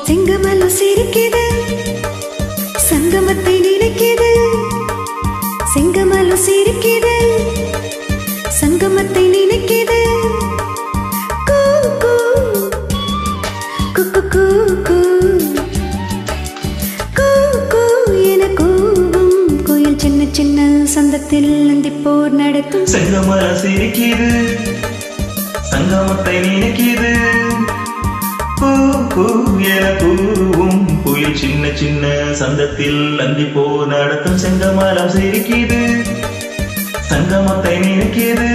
செங்கமலம் சிரிக்குது, சங்கமத்தை நினைக்குது. செங்கமலம் சிரிக்குது, சங்கமத்தை நினைக்குது. கூ கூ குக்கு கூ கூ கூ கூ என கூவும் கோயில் சின்ன சின்ன சந்தத்தில் அந்திப்போர் நடத்தும். செங்கமலம் சிரிக்குது, சங்கமத்தை நினைக்குது. பூ பூ என கூவும் குயில் சின்ன சின்ன சந்தத்தில் அந்திப்போ நடத்தும். செங்கமலம் சிரிக்குது, சங்கமத்தை நினைக்குது.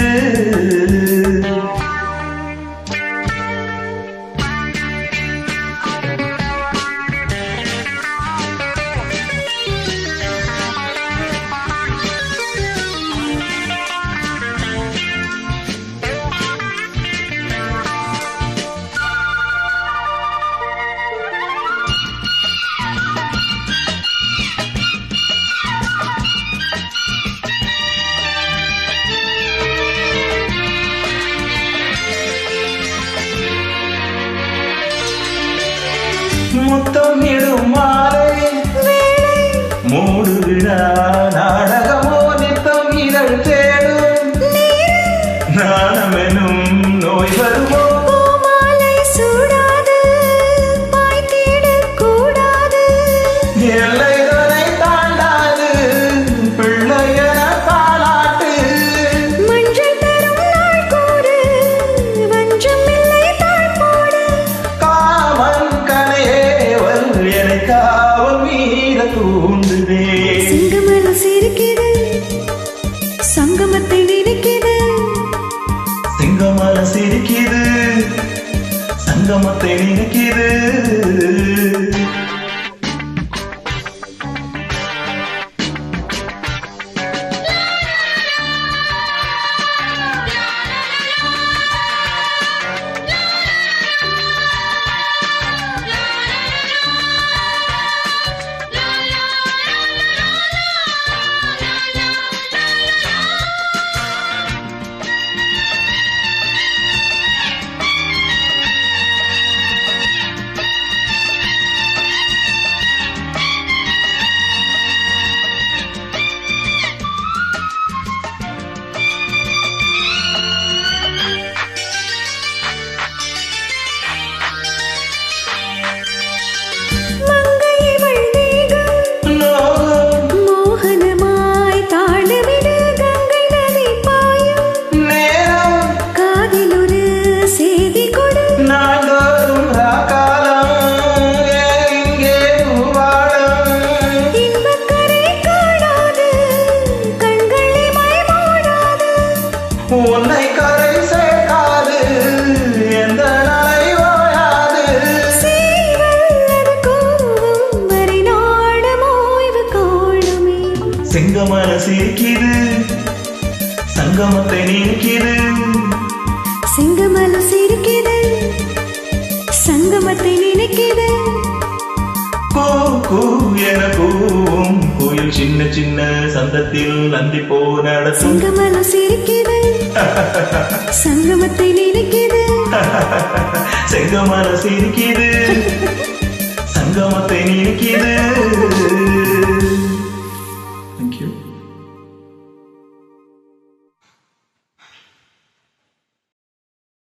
முத்தம் இடும் மாலை மூடு விழா நாடகமோ நித்தம் இதழ் தேடும். நாணமெனும் நோய் வருமோ மாலை சூடாது, பாய் தேடக் கூடாது. எல்லைகளை தாண்டாது பிள்ளையன தாளாட்டு. மஞ்சள் தரும் நாள் கூறு, வஞ்சம் இல்லை தாழ் போடு. காமன் கனையேவல் என்னை காவல் மீற தூண்டுதே. செங்கமலம் சிரிக்குது, சங்கமத்தை நினைக்குது. செங்கமலம் சிரிக்குது, சங்கமத்தை நினைக்குது. உன்னை கரை சேர்க்காது எந்த நலை ஓயாது. செங்கமலம் சிரிக்குது, சங்கமத்தை நினைக்குது. செங்கமலம் சிரிக்குது, சங்கமத்தை நினைக்குது. கூ கூ என கூவும் கோயில் சின்ன சின்ன சந்தத்தில் அந்திப்போ நடத்தும். செங்கமலம் சிரிக்குது, சங்கமத்தை நினைக்குது. செங்கமலம் சிரிக்குது, சங்கமத்தை நினைக்குது.